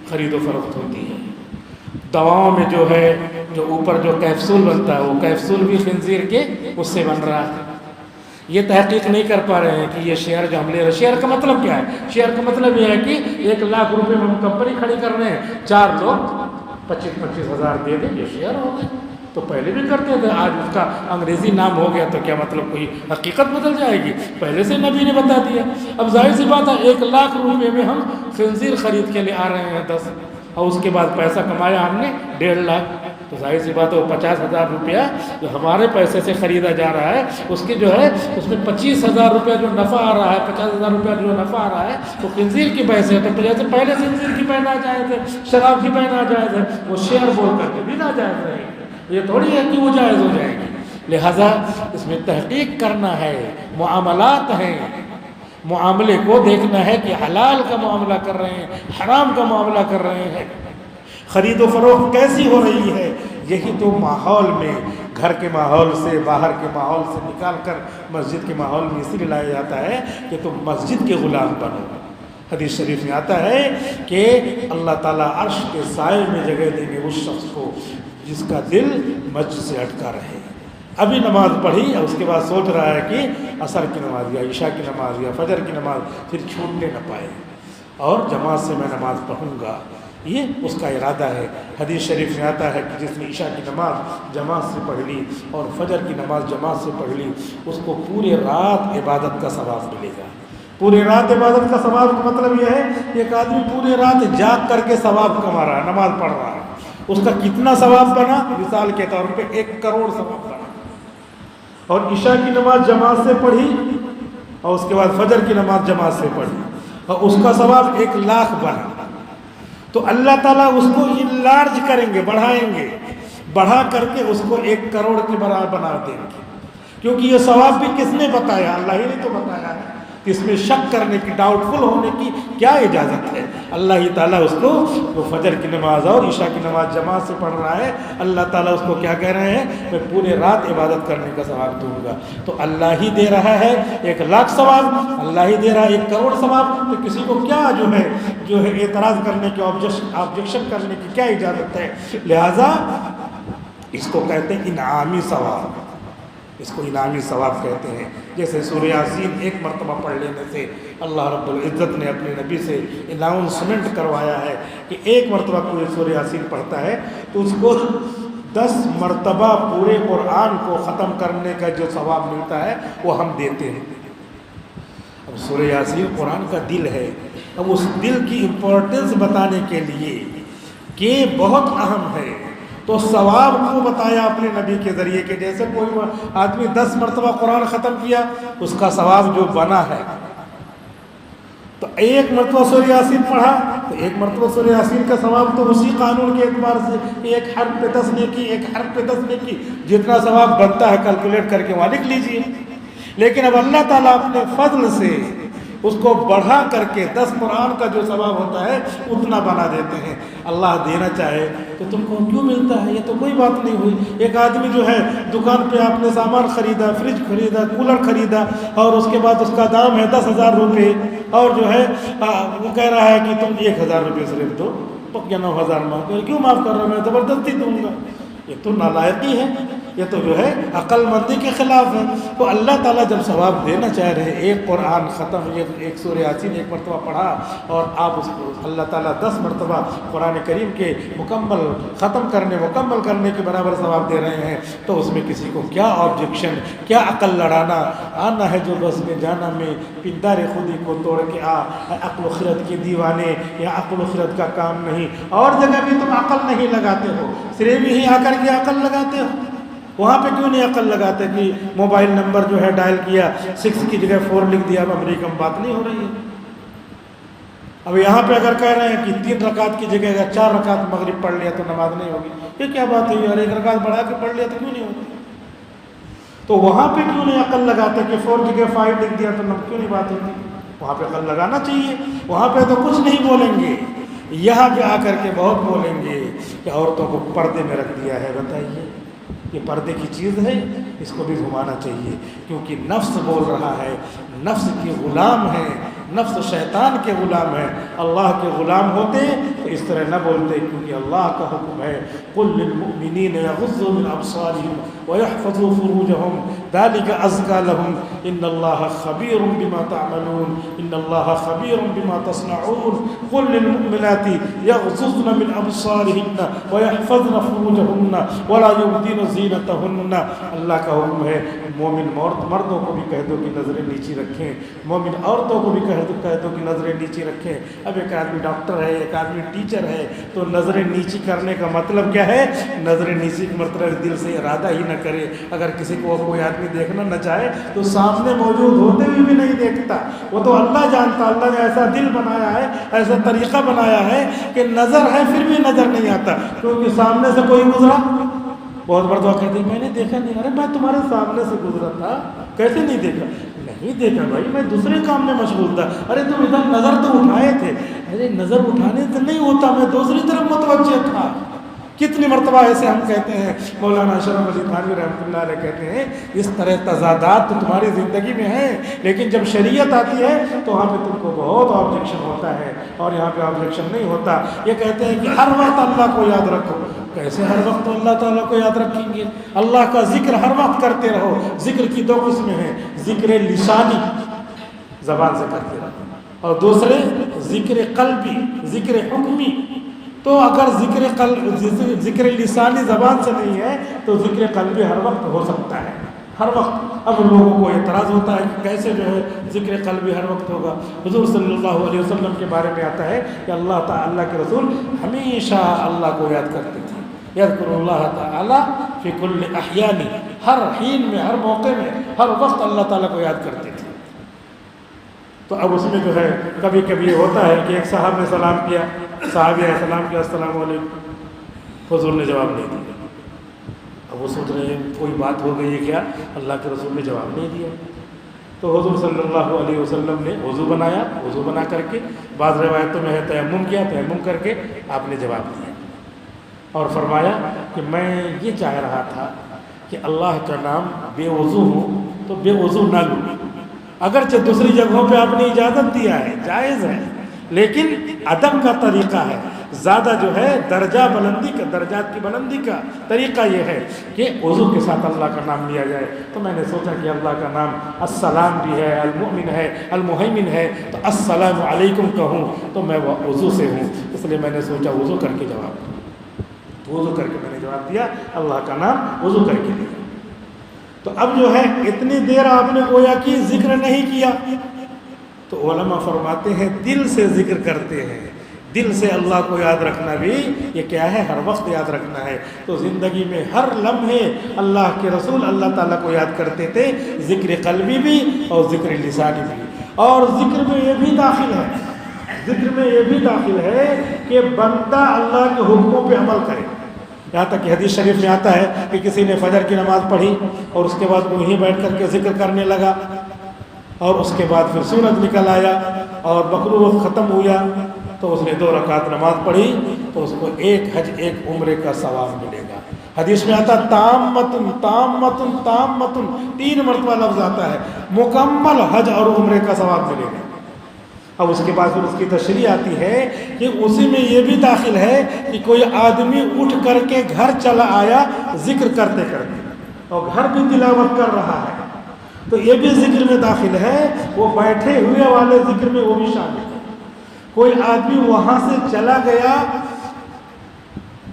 خرید و فروخت ہوتی ہے۔ دواؤں میں جو ہے جو اوپر جو کیپسول بنتا ہے وہ کیپسول بھی خنزیر کے اس سے بن رہا ہے۔ یہ تحقیق نہیں کر پا رہے ہیں کہ یہ شیئر جو ہم لے رہے ہیں، شیئر کا مطلب کیا ہے؟ شیئر کا مطلب یہ ہے کہ 1,00,000 روپے میں ہم کمپنی کھڑی کر رہے ہیں، 4 لوگ 25,000 ہزار دے دیں، یہ شیئر ہو گئے۔ تو پہلے بھی کرتے تھے، آج اس کا انگریزی نام ہو گیا تو کیا مطلب کوئی حقیقت بدل جائے گی؟ پہلے سے نبی نے بتا دیا۔ اب ظاہر سی بات ہے 1,00,000 روپے میں ہم خنزیر خرید کے لے آ رہے ہیں 10، اور اس کے بعد پیسہ کمایا ہم نے 1.5 لاکھ، تو ظاہر سی بات ہے وہ 50,000 روپیہ جو ہمارے پیسے سے خریدا جا رہا ہے، اس کی جو ہے اس میں 25,000 روپیہ جو نفع آ رہا ہے، 50,000 روپیہ جو نفع آ رہا ہے وہ خنزیر کی پیسے ہے۔ تو جیسے پہلے خنزیر کی پہنا جائز ہے، شراب کی پہنا جائز ہے، وہ شیئر بول کر کے بھی نہ جائز رہے گی، یہ تھوڑی ہے کہ وہ جائز ہو جائے گی۔ لہذا اس میں تحقیق کرنا ہے، معاملات ہیں، معاملے کو دیکھنا ہے کہ حلال کا معاملہ کر رہے ہیں، حرام کا معاملہ کر رہے ہیں، خرید و فروخت کیسی ہو رہی ہے۔ یہی تو ماحول میں گھر کے ماحول سے، باہر کے ماحول سے نکال کر مسجد کے ماحول میں اسی لیے لایا جاتا ہے کہ تم مسجد کے غلام بنو۔ حدیث شریف میں آتا ہے کہ اللہ تعالیٰ عرش کے سائے میں جگہ دیں گے اس شخص کو جس کا دل مسجد سے ہٹکا رہے۔ ابھی نماز پڑھی اور اس کے بعد سوچ رہا ہے کہ عصر کی نماز یا عشاء کی نماز یا فجر کی نماز پھر چھوٹنے نہ پائے، اور جماعت سے میں نماز پڑھوں گا، یہ اس کا ارادہ ہے۔ حدیث شریف میں آتا ہے کہ جس نے عشاء کی نماز جماعت سے پڑھ لی اور فجر کی نماز جماعت سے پڑھ لی، اس کو پورے رات عبادت کا ثواب ملے گا۔ پورے رات عبادت کا ثواب کا مطلب یہ ہے کہ ایک آدمی پورے رات جاگ کر کے ثواب کما رہا ہے، نماز پڑھ رہا ہے، اس کا کتنا ثواب بنا؟ مثال کے طور پہ 1 کروڑ ثواب بنا۔ اور عشاء کی نماز جماعت سے پڑھی اور اس کے بعد فجر کی نماز جماعت سے پڑھی اور اس کا ثواب 1,00,000 بنا، تو اللہ تعالیٰ اس کو انلارج کریں گے، بڑھائیں گے، بڑھا کر کے اس کو 1 کروڑ کے برابر بنا دیں گے۔ کیونکہ یہ ثواب بھی کس نے بتایا؟ اللہ ہی نے تو بتایا ہے۔ اس میں شک کرنے کی، ڈاؤٹ فل ہونے کی کیا اجازت ہے؟ اللہ ہی تعالیٰ اس کو، وہ فجر کی نماز اور عشاء کی نماز جماعت سے پڑھ رہا ہے، اللہ تعالیٰ اس کو کیا کہہ رہے ہیں؟ میں پورے رات عبادت کرنے کا ثواب دوں گا۔ تو اللہ ہی دے رہا ہے 1,00,000 ثواب، اللہ ہی دے رہا ہے 1 کروڑ ثواب، تو کسی کو کیا جو ہے اعتراض کرنے کی، آبجیکشن کرنے کی کیا اجازت ہے؟ لہٰذا اس کو کہتے ہیں انعامی ثواب، اس کو انعامی ثواب کہتے ہیں۔ جیسے سورہ یاسین 1 مرتبہ پڑھ لینے سے اللہ رب العزت نے اپنے نبی سے اناؤنسمنٹ کروایا ہے کہ 1 مرتبہ کوئی سورہ یاسین پڑھتا ہے تو اس کو 10 مرتبہ پورے قرآن کو ختم کرنے کا جو ثواب ملتا ہے وہ ہم دیتے ہیں۔ اب سورہ یاسین قرآن کا دل ہے، اب اس دل کی امپورٹنس بتانے کے لیے کہ بہت اہم ہے، تو ثواب کو بتایا اپنے نبی کے ذریعے کہ جیسے کوئی آدمی 10 مرتبہ قرآن ختم کیا اس کا ثواب جو بنا ہے، تو 1 مرتبہ سورہ یاسین پڑھا تو 1 مرتبہ سورہ یاسین کا ثواب تو اسی قانون کے اعتبار سے 1 حرف پہ 10 نیکی، 1 حرف پہ 10 نیکی، جتنا ثواب بنتا ہے کیلکولیٹ کر کے وہاں لکھ لیجئے۔ لیکن اب اللہ تعالیٰ اپنے فضل سے اس کو بڑھا کر کے 10 قرآن کا جو ثواب ہوتا ہے اتنا بنا دیتے ہیں۔ اللہ دینا چاہے تو تم کو کیوں ملتا ہے؟ یہ تو کوئی بات نہیں ہوئی۔ ایک آدمی جو ہے دکان پہ آپ نے سامان خریدا، فریج خریدا، کولر خریدا، اور اس کے بعد اس کا دام ہے 10,000 روپے، اور جو ہے وہ کہہ رہا ہے کہ تم 1,000 روپے صرف دو، تو کیا 9,000 مانگ کیوں معاف کر رہا ہوں؟ میں زبردستی دوں گا۔ یہ تو نالائقی ہے، یہ تو جو ہے عقل مندی کے خلاف ہے۔ تو اللہ تعالیٰ جب ثواب دینا چاہ رہے ہیں، ایک قرآن ختم، ایک سورہ یاسین ایک مرتبہ پڑھا اور آپ اس کو اللہ تعالیٰ 10 مرتبہ قرآن کریم کے مکمل کرنے کے برابر ثواب دے رہے ہیں، تو اس میں کسی کو کیا آبجیکشن، کیا عقل لڑانا؟ آنا ہے جو بس میں جانا میں پندار خودی کو توڑ کے عقل و خرد کے دیوانے، یا عقل و خرد کا کام نہیں۔ اور جگہ بھی تم عقل نہیں لگاتے ہو، صرف ہی آ کر کے عقل لگاتے ہو۔ وہاں پہ کیوں نہیں عقل لگاتے کہ موبائل نمبر جو ہے ڈائل کیا 6 کی جگہ 4 لکھ دیا، اب امریکہ میں بات نہیں ہو رہی ہے۔ اب یہاں پہ اگر کہہ رہے ہیں کہ 3 رکعت کی جگہ اگر 4 رکعت مغرب پڑھ لیا تو نماز نہیں ہوگی، یہ کیا بات ہے یار؟ 1 رکعت بڑھا کے پڑھ لیا تو کیوں نہیں ہوگی؟ تو وہاں پہ کیوں نہیں عقل لگاتے کہ 4 کی جگہ 5 لکھ دیا تو کیوں نہیں بات ہوتی؟ وہاں پہ عقل لگانا چاہیے۔ وہاں پہ تو کچھ نہیں بولیں گے، یہاں پہ آ کر کے بہت بولیں گے کہ عورتوں کو پردے میں رکھ دیا ہے۔ بتائیے، یہ پردے کی چیز ہے، اس کو بھی گھمانا چاہیے، کیونکہ نفس بول رہا ہے، نفس کے غلام ہے، نفس شیطان کے غلام ہے۔ اللہ کے غلام ہوتے تو اس طرح نہ بولتے، کیونکہ اللہ کا حکم ہے قُلْ لِلْمُؤْمِنِينَ يَغُضُّوا مِنْ أَبْصَارِهِمْ وَيَحْفَظُوا فُرُوجَهُمْ ذَلِكَ أَزْكَىٰ لَهُمْ إِنَّ اللَّهَ خَبِيرٌ بِمَا تَعْمَلُونَ إِنَّ اللَّهَ خَبِيرٌ بِمَا تَصْنَعُونَ قُلْ لِلْمُؤْمِنَاتِ يَغْضُضْنَ مِنْ أَبْصَارِهِنَّ وَيَحْفَظْنَ فُرُوجَهُنَّ وَلَا يُبْدِينَ زِينَتَهُنَّ۔ اللہ کا حکم ہے مومن مردوں کو بھی کہہ دو کہ نظریں نیچی رکھیں، مومن عورتوں کو بھی کہہ دو کہ نظریں نیچی رکھیں۔ اب ایک آدمی ڈاکٹر ہے، ایک آدمی ٹیچر ہے، تو نظریں نیچی کرنے کا مطلب کیا ہے؟ نظریں نیچی کا مطلب دل سے ارادہ ہی نہ کرے۔ اگر کسی کو کوئی آدمی دیکھنا نہ چاہے تو سامنے موجود ہوتے ہوئے بھی نہیں دیکھتا، وہ تو اللہ جانتا۔ اللہ نے ایسا دل بنایا ہے، ایسا طریقہ بنایا ہے کہ نظر ہے پھر بھی نظر نہیں آتا، کیونکہ سامنے سے کوئی گزرا بہت مرتبہ کہتے ہیں میں نے دیکھا نہیں۔ ارے میں تمہارے سامنے سے گزرا تھا، کیسے نہیں دیکھا؟ نہیں دیکھا بھائی، میں دوسرے کام میں مشغول تھا۔ ارے تم ادھر نظر تو اٹھائے تھے۔ ارے نظر اٹھانے سے نہیں ہوتا، میں دوسری طرف متوجہ تھا۔ کتنی مرتبہ ایسے ہم کہتے ہیں، مولانا اشرف علی تھانوی رحمۃ اللہ علیہ کہتے ہیں اس طرح تضادات تو تمہاری زندگی میں ہیں، لیکن جب شریعت آتی ہے تو وہاں پہ تم کو بہت آبجیکشن ہوتا ہے، اور یہاں پہ آبجیکشن نہیں ہوتا۔ یہ کہتے ہیں کہ ہر وقت اللہ کو یاد رکھو۔ کیسے ہر وقت اللہ تعالیٰ کو یاد رکھیں گے؟ اللہ کا ذکر ہر وقت کرتے رہو۔ ذکر کی 2 قسمیں ہیں، ذکر لسانی زبان سے کرتے رہو، اور دوسرے ذکر قلبی، ذکر حکمی۔ تو اگر ذکر لسانی زبان سے نہیں ہے تو ذکر قلبی ہر وقت ہو سکتا ہے، ہر وقت۔ اب لوگوں کو اعتراض ہوتا ہے کہ کیسے جو ہے ذکر قلبی ہر وقت ہوگا؟ حضور صلی اللہ علیہ وسلم کے بارے میں آتا ہے کہ اللہ کے رسول ہمیشہ اللہ کو یاد کرتے تھے۔ یذکر اللہ تعالی فی کل احیان، ہر حین میں، ہر موقع میں، ہر وقت اللہ تعالیٰ کو یاد کرتے تھے۔ تو اب اس میں جو ہے کبھی کبھی یہ ہوتا ہے کہ ایک صاحب نے سلام کیا، صحابی نے سلام کیا السلام علیکم، حضور نے جواب نہیں دیا۔ اب وہ سوچ رہے ہیں کوئی بات ہو گئی ہے کیا، اللہ کے رسول نے جواب نہیں دیا۔ تو حضور صلی اللہ علیہ وسلم نے وضو بنایا، وضو بنا کر کے، بعض روایتوں میں ہے تیمم کیا، تیمم کر کے آپ نے جواب دیا اور فرمایا کہ میں یہ چاہ رہا تھا کہ اللہ کا نام بے وضو ہوں تو بے وضو نہ لوں۔ اگرچہ دوسری جگہوں پہ آپ نے اجازت دیا ہے، جائز ہے، لیکن ادب کا طریقہ ہے، زیادہ جو ہے درجات کی بلندی کا طریقہ یہ ہے کہ وضو کے ساتھ اللہ کا نام لیا جائے۔ تو میں نے سوچا کہ اللہ کا نام السلام بھی ہے، المؤمن ہے، المہیمن ہے، تو السلام علیکم کہوں تو میں وضو سے ہوں، اس لیے میں نے سوچا وضو کر کے جواب دوں۔ وضو کر کے میں نے جواب دیا، اللہ کا نام وضو کر کے دیا۔ تو اب جو ہے اتنی دیر آپ نے گویا کہ ذکر نہیں کیا، تو علماء فرماتے ہیں دل سے ذکر کرتے ہیں، دل سے اللہ کو یاد رکھنا بھی یہ کیا ہے؟ ہر وقت یاد رکھنا ہے۔ تو زندگی میں ہر لمحے اللہ کے رسول اللہ تعالیٰ کو یاد کرتے تھے، ذکر قلبی بھی اور ذکر لسانی بھی۔ اور ذکر میں یہ بھی داخل ہے، ذکر میں یہ بھی داخل ہے کہ بندہ اللہ کے حکموں پہ عمل کرے۔ یہاں تک کہ حدیث شریف میں آتا ہے کہ کسی نے فجر کی نماز پڑھی اور اس کے بعد وہیں بیٹھ کر کے ذکر کرنے لگا، اور اس کے بعد پھر سورج نکل آیا اور مغرب وقت ختم ہوا، تو اس نے 2 رکعت نماز پڑھی تو اس کو 1 حج 1 عمرے کا ثواب ملے گا۔ حدیث میں آتا تامتن تامتن تامتن، 3 مرتبہ لفظ آتا ہے، مکمل حج اور عمرے کا ثواب ملے گا۔ اب اس کے بعد پھر اس کی تشریح آتی ہے کہ اسی میں یہ بھی داخل ہے کہ کوئی آدمی اٹھ کر کے گھر چلا آیا ذکر کرتے کرتے، اور گھر بھی تلاوت کر رہا ہے تو یہ بھی ذکر میں داخل ہے، وہ بیٹھے ہوئے والے ذکر میں وہ بھی شامل ہے۔ کوئی آدمی وہاں سے چلا گیا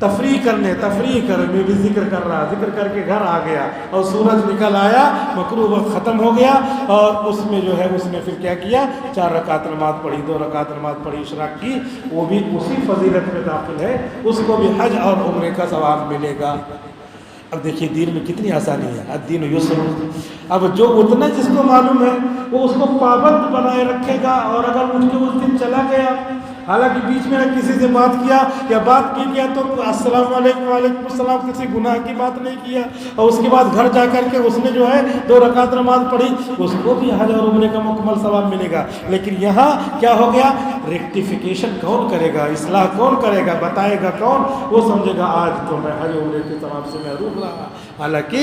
تفریح کرنے بھی ذکر کر رہا، ذکر کر کے گھر آ گیا اور سورج نکل آیا، مکروہ وقت ختم ہو گیا، اور اس میں جو ہے اس نے پھر کیا کیا، 4 رکعت نماز پڑھی، 2 رکعت نماز پڑھی، اشراق کی، وہ بھی اسی فضیلت میں داخل ہے، اس کو بھی حج اور عمرے کا ثواب ملے گا۔ اب دیکھیے دین میں کتنی آسانی ہے، الدین یسر۔ اب جو اتنا جس کو معلوم ہے وہ اس کو پابند بنائے رکھے گا، اور اگر اٹھ کے اس دن چلا گیا، حالانکہ بیچ میں کسی سے بات کیا یا بات کی گیا تو السلام علیکم وعلیکم السلام، کسی گناہ کی بات نہیں کیا، اور اس کے بعد گھر جا کر کے اس نے جو ہے 2 رکعت نماز پڑھی، اس کو بھی حج اور عمرے کا مکمل ثواب ملے گا۔ لیکن یہاں کیا ہو گیا، ریکٹیفیکیشن کون کرے گا، اصلاح کون کرے گا، بتائے گا کون، وہ سمجھے گا آج تو میں حج عمرے کے ثواب سے محروم رہا۔ حالانکہ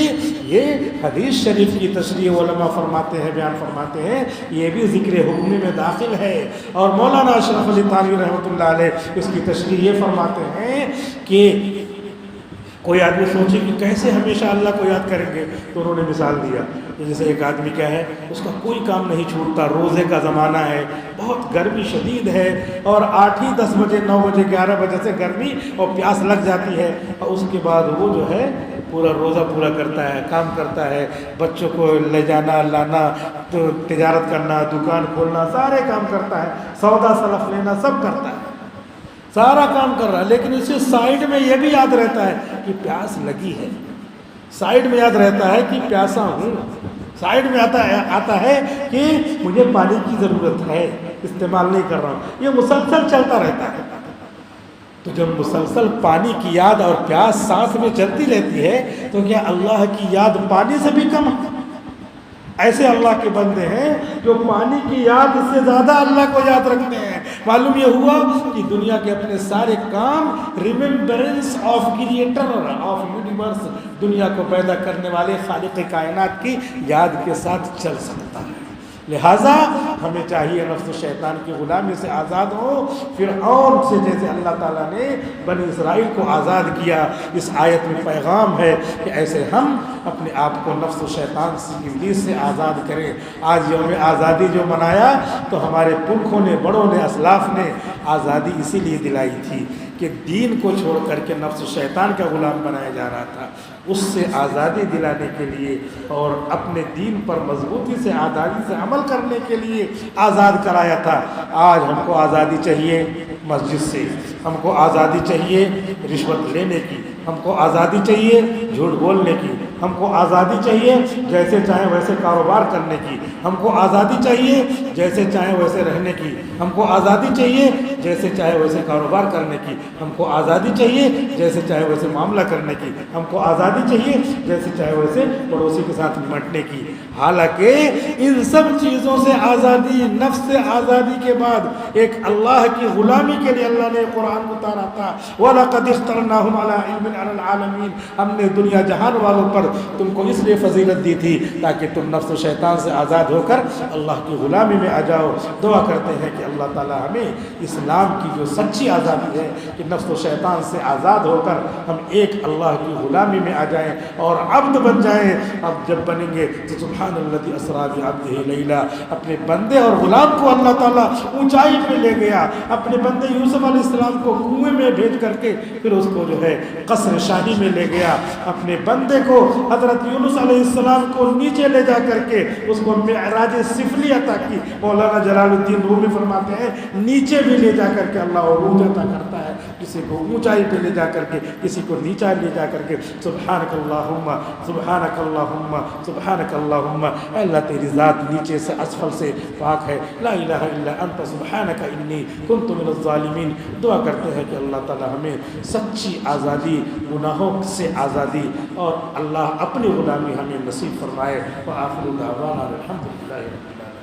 یہ حدیث شریف کی تشریح علماء فرماتے ہیں، بیان فرماتے ہیں، یہ بھی ذکر حکمی میں داخل ہے۔ اور مولانا اشرف علی تھانوی رحمۃ اللہ علیہ اس کی تشریح یہ فرماتے ہیں کہ کوئی آدمی سوچے کہ کیسے ہمیشہ اللہ کو یاد کریں گے، تو انہوں نے مثال دیا کہ جیسے ایک آدمی کیا ہے، اس کا کوئی کام نہیں چھوٹتا، روزے کا زمانہ ہے، بہت گرمی شدید ہے، اور 8 ہی 10 بجے 9 بجے 11 بجے سے گرمی اور پیاس لگ جاتی ہے، اور اس کے بعد وہ جو ہے پورا روزہ پورا کرتا ہے، کام کرتا ہے، بچوں کو لے جانا لانا، تو تجارت کرنا، دکان کھولنا، سارے کام کرتا ہے، سودا سلف لینا سب کرتا ہے، سارا کام کر رہا ہے، لیکن اسے سائیڈ میں یہ بھی یاد رہتا ہے کہ پیاس لگی ہے، سائیڈ میں یاد رہتا ہے کہ پیاسا ہوں، سائیڈ میں آتا ہے کہ مجھے پانی کی ضرورت ہے، استعمال نہیں کر رہا ہوں، یہ مسلسل چلتا رہتا ہے۔ تو جب مسلسل پانی کی یاد اور پیاس ساتھ میں چلتی رہتی ہے تو کیا اللہ کی یاد پانی سے بھی کم ہے؟ ایسے اللہ کے بندے ہیں جو پانی کی یاد سے زیادہ اللہ کو یاد رکھتے ہیں۔ معلوم یہ ہوا کہ دنیا کے اپنے سارے کام remembrance of creator of universe, دنیا کو پیدا کرنے والے خالق کائنات کی یاد کے ساتھ چل سکتا ہے۔ لہٰذا ہمیں چاہیے نفس و شیطان کی غلامی سے آزاد ہو، فرعون سے جیسے اللہ تعالیٰ نے بنی اسرائیل کو آزاد کیا۔ اس آیت میں پیغام ہے کہ ایسے ہم اپنے آپ کو نفس و شیطان سے، ابلیس سے آزاد کریں۔ آج یوم آزادی جو منایا تو ہمارے پرکھوں نے، بڑوں نے، اسلاف نے آزادی اسی لیے دلائی تھی کہ دین کو چھوڑ کر کے نفس و شیطان کا غلام بنایا جا رہا تھا، اس سے آزادی دلانے کے لیے اور اپنے دین پر مضبوطی سے آزادی سے عمل کرنے کے لیے آزاد کرایا تھا۔ آج ہم کو آزادی چاہیے مسجد سے، ہم کو آزادی چاہیے رشوت لینے کی، ہم کو آزادی چاہیے جھوٹ بولنے کی، ہم کو آزادی چاہیے جیسے چاہیں ویسے کاروبار کرنے کی، ہم کو آزادی چاہیے جیسے چاہیں ویسے رہنے کی، ہم کو آزادی چاہیے جیسے چاہے ویسے کاروبار کرنے کی، ہم کو آزادی چاہیے جیسے چاہے ویسے معاملہ کرنے کی، ہم کو آزادی چاہیے جیسے چاہے ویسے پڑوسی کے ساتھ نمٹنے کی۔ حالانکہ ان سب چیزوں سے آزادی، نفس سے آزادی کے بعد ایک اللہ کی غلامی کے لیے اللہ نے قرآن اتارا تھا، وَلَقَدِ اخْتَرْنَاهُمْ عَلَىٰ عِلْمٍ عَلَى الْعَالَمِينَ۔ ہم نے دنیا جہان والوں پر تم کو اس لیے فضیلت دی تھی تاکہ تم نفس و شیطان سے آزاد ہو کر اللہ کی غلامی میں آ جاؤ۔ دعا کرتے ہیں کہ اللہ تعالی ہمیں اسلام کی جو سچی آزادی ہے کہ نفس و شیطان سے آزاد ہو کر ہم ایک اللہ کی غلامی میں آ جائیں اور عبد بن جائیں۔ اب جب بنیں گے تو سبحان الذی اسریٰ بعبدہ لیلا، اپنے بندے اور غلام کو اللہ تعالیٰ اونچائی پہ لے گیا، اپنے بندے یوسف علیہ السلام کو کنویں میں بھیج کر کے پھر اس کو جو ہے قصر شاہی میں لے گیا، اپنے بندے کو حضرت یونس علیہ السلام کو نیچے لے جا کر کے اس کو معراج سفلی عطا کی۔ مولانا جلال الدین رومی فرماتے ہیں نیچے بھی لے جا کر کے اللہ عروج عطا کرتا ہے، کسی کو اونچائی پہ لے جا کر کے، کسی کو نیچا لے جا کر کے۔ سبحانک اللہم سبحانک اللہم سبحانک اللہم، اے اللہ تیری ذات نیچے سے اسفل سے پاک ہے، لا الہ الا انت سبحانک انی کنت من الظالمین۔ دعا کرتے ہیں کہ اللہ تعالی ہمیں سچی آزادی، گناہوں سے آزادی اور اللہ اپنی غلامی ہمیں نصیب فرمائے۔ وآخر دعوانا الحمدللہ رب العالمین۔